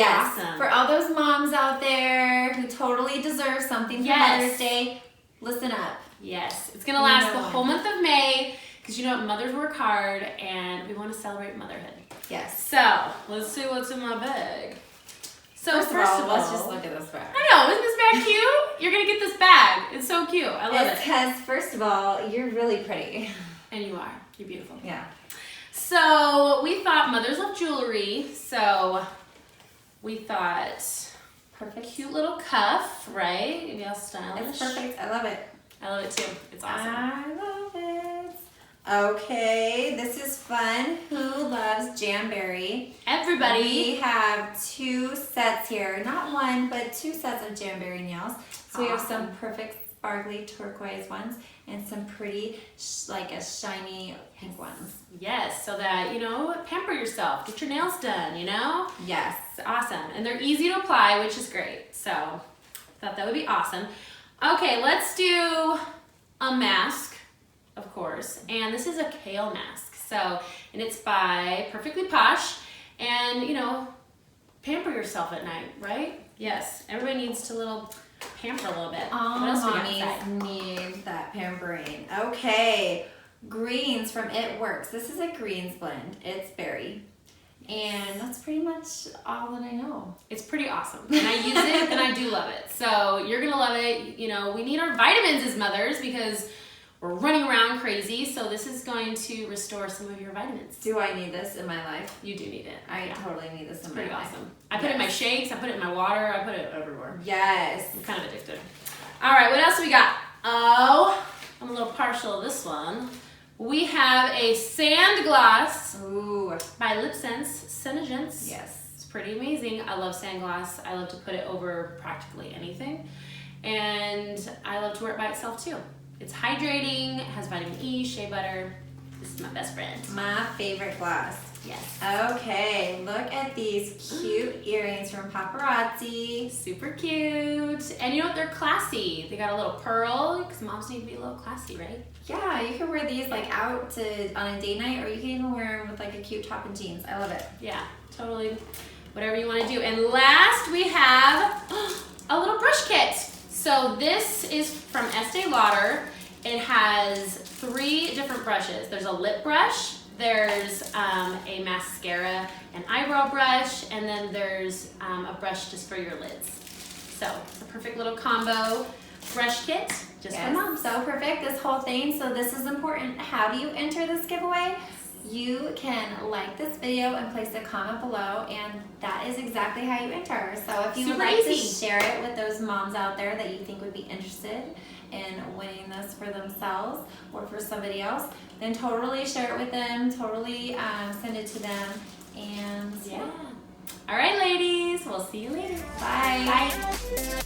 be awesome. For all those moms out there who totally deserve something for Mother's Day, listen up. Yes, it's gonna last the whole month of May because you know what, mothers work hard and we want to celebrate motherhood. Yes. So let's see what's in my bag. So first of all, let's just look at this bag. I know, isn't this bag cute? You're gonna get this bag. It's so cute. I love it. Because first of all, you're really pretty. And you are. You're beautiful. Yeah. So we thought mothers love jewelry, so we thought Perfect. Cute little cuff, right? Maybe all stylish. It's perfect. I love it. I love it too. It's awesome. I love it. Okay, this is fun. Who loves Jamberry? Everybody. We have 2 sets here. Not one, but 2 sets of Jamberry nails. So we have some perfect sparkly turquoise ones and some pretty, like a shiny pink ones. Yes, so that, you know, pamper yourself. Get your nails done, you know? Yes. It's awesome. And they're easy to apply, which is great. So, thought that would be awesome. Okay, let's do a mask, of course. And this is a kale mask. So, and it's by Perfectly Posh. And, you know, pamper yourself at night, right? Yes, everybody needs to pamper a little bit. All what else we got mommies inside? need that pampering. Okay, greens from It Works. This is a greens blend. It's berry. And that's pretty much all that I know. It's pretty awesome. And I use it and I do love it. So you're gonna love it. You know, we need our vitamins as mothers because we're running around crazy. So this is going to restore some of your vitamins. Do I need this in my life? You do need it. I totally need this in my Pretty life. awesome. I put it in my shakes, I put it in my water, I put it everywhere. Yes. I'm kind of addicted. All right, what else we got? Oh, I'm a little partial to this one. We have a sand glass Ooh. by lipsense, senegence. Yes. It's pretty amazing. I love sand glass. I love to put it over practically anything. And I love to wear it by itself too. It's hydrating, it has vitamin E, shea butter. This is my best friend. My favorite glass. Yes. Okay, look at these cute earrings from Paparazzi. Super cute. And you know what? They're classy. They got a little pearl because moms need to be a little classy, right? Yeah, you can wear these like out on a date night, or you can even wear them with like a cute top and jeans. I love it. Yeah, totally. Whatever you want to do. And last we have a little brush kit. So this is from Estee Lauder. It has 3 different brushes. There's a lip brush, there's a mascara and eyebrow brush, and then there's a brush just for your lids. So it's a perfect little combo brush kit just for mom. So perfect, this whole thing. So this is important. How do you enter this giveaway? You can like this video and place a comment below, and that is exactly how you enter. So if you would like to share it with those moms out there that you think would be interested in winning this for themselves or for somebody else, then totally share it with them, totally send it to them, and yeah. All right, ladies, we'll see you later. Bye. Bye.